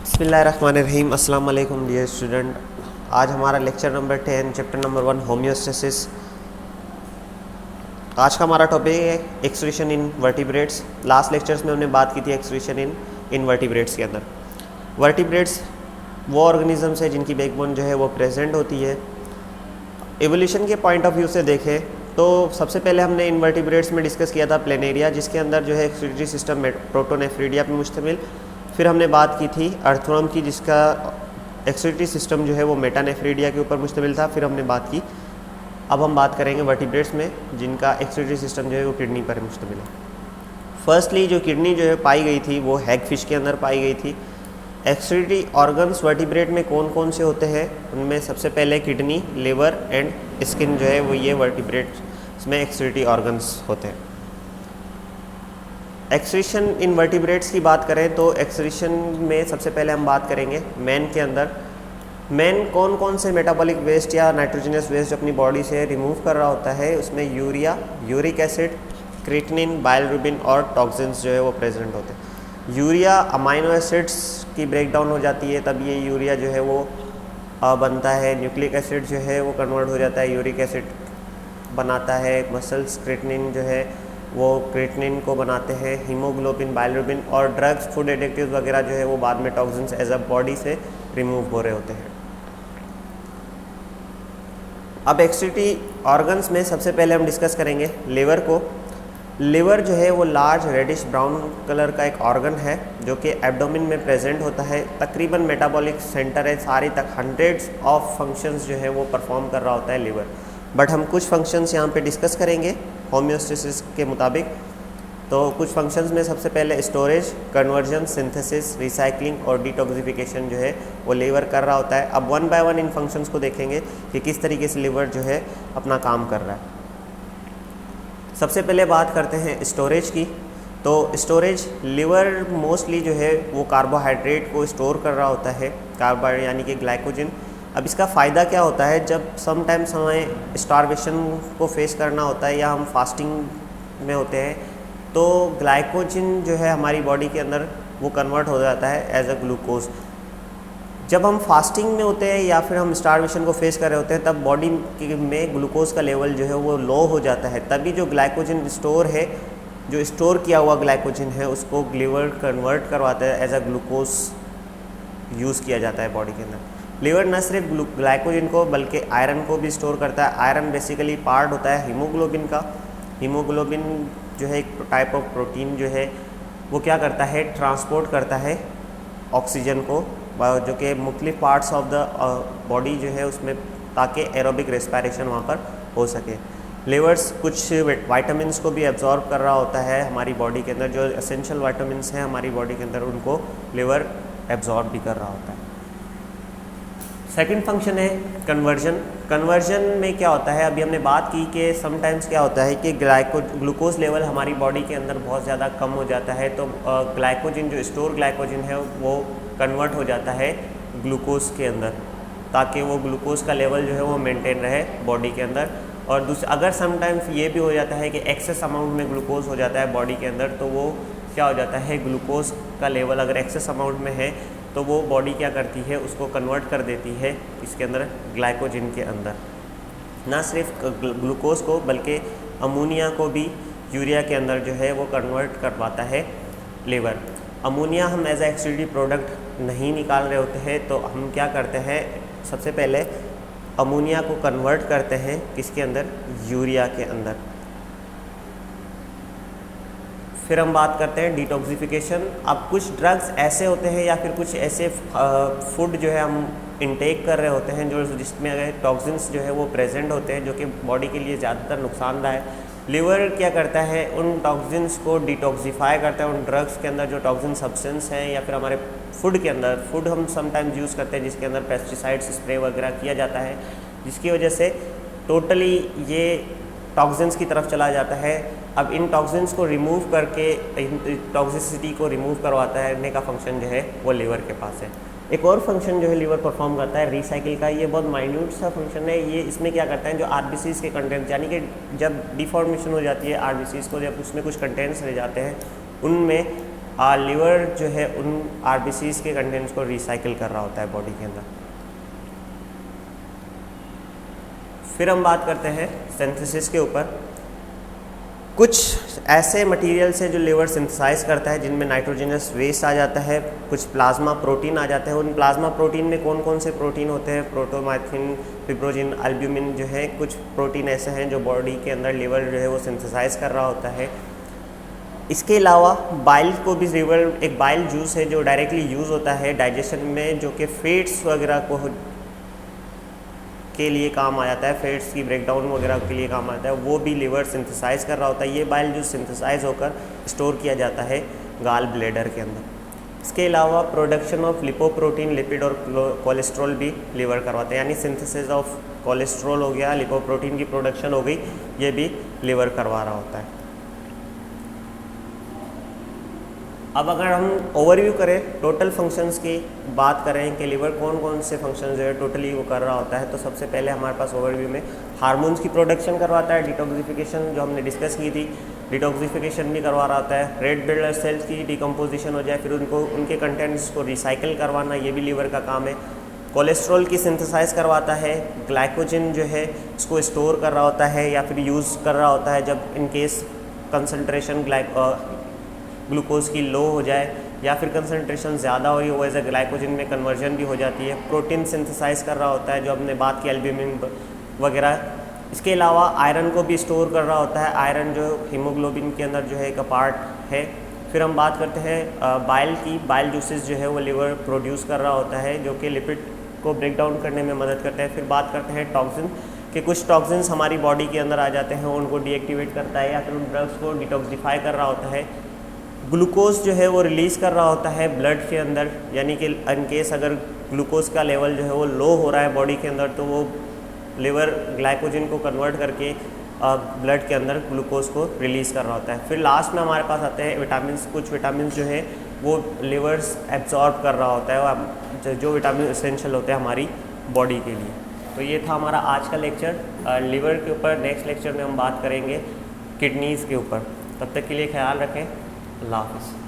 बिस्मिल्लाहिर्रहमानिर्रहीम। अस्सलाम वालेकुम डियर स्टूडेंट। आज हमारा lecture number 10 chapter number 1 homeostasis. आज का हमारा टॉपिक है excretion in vertebrates. Last lectures में हमने बात की थी एक्सक्रीशन इन इनवर्टिब्रेट्स के अंदर। वर्टिब्रेट्स वो ऑर्गेनिजम्स है जिनकी बैकबोन जो है वो प्रेजेंट होती है। एवोल्यूशन के पॉइंट ऑफ व्यू से देखें तो सबसे पहले हमने इनवर्टिब्रेट्स में डिस्कस किया था प्लेनेरिया, जिसके अंदर जो है एक्सक्रीटरी सिस्टम प्रोटोनेफ्रीडिया पर मुश्तमिल। फिर हमने बात की थी अर्थवर्म की, जिसका एक्सक्रीटरी सिस्टम जो है वो मेटानेफ्रीडिया के ऊपर मुश्तमिल था। फिर हमने बात की, अब हम बात करेंगे वर्टिब्रेट्स में जिनका एक्सक्रीटरी सिस्टम जो है वो किडनी पर मुश्तमिल है। फर्स्टली जो किडनी जो है पाई गई थी वो हैग फिश के अंदर पाई गई थी। एक्सक्रीटरी ऑर्गन्स वर्टिब्रेट में कौन कौन से होते हैं, उनमें सबसे पहले किडनी, लिवर एंड स्किन जो है वो ये वर्टिब्रेट्स में एक्सक्रीटरी ऑर्गन्स होते हैं। एक्सक्रीशन इन वर्टिब्रेट्स की बात करें तो एक्सक्रीशन में सबसे पहले हम बात करेंगे मैन के अंदर। मैन कौन कौन से मेटाबॉलिक वेस्ट या नाइट्रोजनस वेस्ट जो अपनी बॉडी से रिमूव कर रहा होता है, उसमें यूरिया, यूरिक एसिड, क्रिएटिनिन, बाइलरुबिन और टॉक्सिन्स जो है वो प्रेजेंट होते हैं। यूरिया अमाइनो एसिड्स की ब्रेकडाउन हो जाती है, तब ये यूरिया जो है वो बनता है। न्यूक्लिक एसिड जो है वो कन्वर्ट हो जाता है, यूरिक एसिड बनाता है। मसल्स क्रिएटिनिन जो है वो क्रिएटिनिन को बनाते हैं। हीमोग्लोबिन, बाइलरुबिन और ड्रग्स, फूड एडिक्टिव्स वगैरह जो है वो बाद में टॉक्सिन्स एज अ बॉडी से रिमूव हो रहे होते हैं। अब एक्सक्रीटरी ऑर्गन्स में सबसे पहले हम डिस्कस करेंगे लिवर को। लिवर जो है वो लार्ज रेडिश ब्राउन कलर का एक ऑर्गन है जो कि एब्डोमेन में प्रेजेंट होता है। तकरीबन मेटाबॉलिक सेंटर है, सारी तक हंड्रेड्स ऑफ फंक्शंस जो है वो परफॉर्म कर रहा होता है लिवर। बट हम कुछ फंक्शंस यहाँ पे डिस्कस करेंगे होम्योस्टेसिस के मुताबिक। तो कुछ फंक्शंस में सबसे पहले स्टोरेज, कन्वर्जन, सिंथेसिस, रिसाइकलिंग और डिटॉक्सिफिकेशन जो है वो लिवर कर रहा होता है। अब one by one in functions को देखेंगे कि किस तरीके से लिवर जो है अपना काम कर रहा है। सबसे पहले बात करते हैं स्टोरेज की। तो स्टोरेज, लिवर मोस्टली जो है वो कार्बोहाइड्रेट को स्टोर कर रहा होता है, कार्बोहाइड्रेट यानी कि ग्लाइकोजन। अब इसका फ़ायदा क्या होता है, जब समटाइम्स हमें स्टारवेशन को फेस करना होता है या हम फास्टिंग में होते हैं, तो ग्लाइकोजन जो है हमारी बॉडी के अंदर वो कन्वर्ट हो जाता है एज अ ग्लूकोज। जब हम फास्टिंग में होते हैं या फिर हम स्टारवेशन को फेस कर रहे होते हैं, तब बॉडी में ग्लूकोज का लेवल जो है वो लो हो जाता है। तभी जो ग्लाइकोजन स्टोर है, जो स्टोर किया हुआ ग्लाइकोजन है, उसको लिवर कन्वर्ट करवाता है, एज अ ग्लूकोज यूज़ किया जाता है बॉडी के अंदर। लिवर न सिर्फ ग्लाइकोजन को बल्कि आयरन को भी स्टोर करता है। आयरन बेसिकली पार्ट होता है हीमोग्लोबिन का। हीमोग्लोबिन जो है एक टाइप ऑफ प्रोटीन जो है वो क्या करता है, ट्रांसपोर्ट करता है ऑक्सीजन को, जो कि मुख्तलिफ पार्ट्स ऑफ द बॉडी जो है उसमें, ताकि एरोबिक रेस्पिरेशन वहाँ पर हो सके। लिवर्स कुछ वाइटामिन्स को भी एब्जॉर्ब कर रहा होता है हमारी बॉडी के अंदर। जो एसेंशियल वाइटामिन्स हैं हमारी बॉडी के अंदर, उनको लिवर एब्जॉर्ब भी कर रहा होता है। सेकंड फंक्शन है कन्वर्जन। कन्वर्जन में क्या होता है, अभी हमने बात की कि समटाइम्स क्या होता है कि ग्लूकोज लेवल हमारी बॉडी के अंदर बहुत ज़्यादा कम हो जाता है, तो ग्लाइकोजन, जो स्टोर ग्लाइकोजन है, वो कन्वर्ट हो जाता है ग्लूकोज के अंदर, ताकि वो ग्लूकोज का लेवल जो है वो मेंटेन रहे बॉडी के अंदर। और अगर समटाइम्स ये भी हो जाता है कि एक्सेस अमाउंट में ग्लूकोज हो जाता है बॉडी के अंदर, तो वो क्या हो जाता है, ग्लूकोज का लेवल अगर एक्सेस अमाउंट में है तो वो बॉडी क्या करती है, उसको कन्वर्ट कर देती है इसके अंदर, ग्लाइकोजन के अंदर। ना सिर्फ ग्लूकोज को बल्कि अमोनिया को भी यूरिया के अंदर जो है वो कन्वर्ट करवाता है लिवर। अमोनिया हम एज ए एक्सक्रीटरी प्रोडक्ट नहीं निकाल रहे होते हैं, तो हम क्या करते हैं, सबसे पहले अमोनिया को कन्वर्ट करते हैं किसके अंदर, यूरिया के अंदर। फिर हम बात करते हैं डिटॉक्सिफिकेशन। अब कुछ ड्रग्स ऐसे होते हैं या फिर कुछ ऐसे फूड जो है हम इंटेक कर रहे होते हैं जो जिसमें अगर टॉक्सिन्स जो है वो प्रेजेंट होते हैं, जो कि बॉडी के लिए ज़्यादातर नुकसानदायक है। लिवर क्या करता है, उन टॉक्सिन्स को डिटॉक्सिफाई करता है। उन ड्रग्स के अंदर जो टॉक्सिन सब्सटेंस हैं या फिर हमारे फूड के अंदर, फूड हम समटाइम्स यूज़ करते हैं जिसके अंदर पेस्टिसाइड्स स्प्रे वगैरह किया जाता है, जिसकी वजह से टोटली ये टॉक्सिन्स की तरफ चला जाता है। अब इन टॉक्सिन्स को रिमूव करके, टॉक्सिसिटी को रिमूव करने का फंक्शन जो है वो लिवर के पास है। एक और फंक्शन जो है लिवर परफॉर्म करता है रिसाइकिल का। ये बहुत माइन्यूट सा फंक्शन है। ये इसमें क्या करता है, जो आरबीसीज के कंटेंट, यानी कि जब डिफॉर्मेशन हो जाती है आरबीसीज को, जब उसमें कुछ कंटेंट्स रह जाते हैं, उनमें लीवर जो है उन आरबीसीज के कंटेंट्स को रिसाइकिल कर रहा होता है बॉडी के अंदर। फिर हम बात करते हैं सिंथेसिस के ऊपर। कुछ ऐसे मटेरियल्स है जो लिवर सिंथेसाइज करता है जिनमें नाइट्रोजनस वेस्ट आ जाता है, कुछ प्लाज्मा प्रोटीन आ जाता है। उन प्लाज्मा प्रोटीन में कौन कौन से प्रोटीन होते हैं? प्रोटोमाइथिन, फिब्रोजिन, एल्ब्यूमिन जो है, कुछ प्रोटीन ऐसे हैं जो बॉडी के अंदर लिवर जो है वो सिंथेसाइज कर रहा होता है। इसके अलावा बाइल को भी लिवर, एक बाइल जूस है जो डायरेक्टली यूज़ होता है डाइजेशन में, जो कि फैट्स वगैरह को के लिए काम आ जाता है, फैट्स की ब्रेकडाउन वगैरह के लिए काम आता है, वो भी लिवर सिंथेसाइज कर रहा होता है। ये बाइल जूस सिंथेसाइज होकर स्टोर किया जाता है गाल ब्लैडर के अंदर। इसके अलावा प्रोडक्शन ऑफ लिपोप्रोटीन, लिपिड और कोलेस्ट्रॉल भी लिवर करवाते हैं, यानी सिंथेसिस ऑफ कोलेस्ट्रॉल हो गया, लिपोप्रोटीन की प्रोडक्शन हो गई, ये भी लिवर करवा रहा होता है। अब अगर हम ओवरव्यू करें, टोटल फंक्शंस की बात करें कि लिवर कौन कौन से फंक्शंस जो है टोटली वो कर रहा होता है, तो सबसे पहले हमारे पास ओवरव्यू में हार्मोन्स की प्रोडक्शन करवाता है, डिटॉक्सिफिकेशन जो हमने डिस्कस की थी, डिटॉक्सिफिकेशन भी करवा रहा होता है, रेड ब्लड सेल्स की डिकम्पोजिशन हो जाए, फिर उनको उनके कंटेंट्स को रिसाइकिल करवाना, ये भी लिवर का काम है। कोलेस्ट्रॉल की सिंथेसाइज करवाता है, ग्लाइकोजन जो है इसको स्टोर कर रहा होता है या फिर यूज़ कर रहा होता है जब इनकेस कंसनट्रेशन ग्लूकोज की लो हो जाए या फिर कंसनट्रेशन ज़्यादा हो रही हो, एज ए ग्लाइकोजन में कन्वर्जन भी हो जाती है। प्रोटीन सिंथेसाइज कर रहा होता है जो हमने बात की, एल्ब्यूमिन वगैरह। इसके अलावा आयरन को भी स्टोर कर रहा होता है, आयरन जो हीमोग्लोबिन के अंदर जो है एक पार्ट है। फिर हम बात करते हैं बाइल की, बाइल जूसेस जो है वो लिवर प्रोड्यूस कर रहा होता है जो कि लिपिड को ब्रेक डाउन करने में मदद करते हैं। फिर बात करते हैं टॉक्सिन कि कुछ टॉक्सिन्स हमारी बॉडी के अंदर आ जाते हैं, उनको डीएक्टिवेट करता है या फिर उन ड्रग्स को डिटॉक्सिफाई कर रहा होता है। ग्लूकोज जो है वो रिलीज़ कर रहा होता है ब्लड के अंदर, यानी कि इनकेस अगर ग्लूकोज का लेवल जो है वो लो हो रहा है बॉडी के अंदर तो वो लिवर ग्लाइकोजन को कन्वर्ट करके ब्लड के अंदर ग्लूकोज को रिलीज़ कर रहा होता है। फिर लास्ट में हमारे पास आते हैं विटामिन। कुछ विटामिन जो है वो लिवर्स एब्जॉर्ब कर रहा होता है, जो विटामिन एसेंशियल होते हैं हमारी बॉडी के लिए। तो ये था हमारा आज का लेक्चर लिवर के ऊपर। नेक्स्ट लेक्चर में हम बात करेंगे किडनीज़ के ऊपर। तब तक के लिए ख्याल रखें। अल्लाह हाफ़िज़।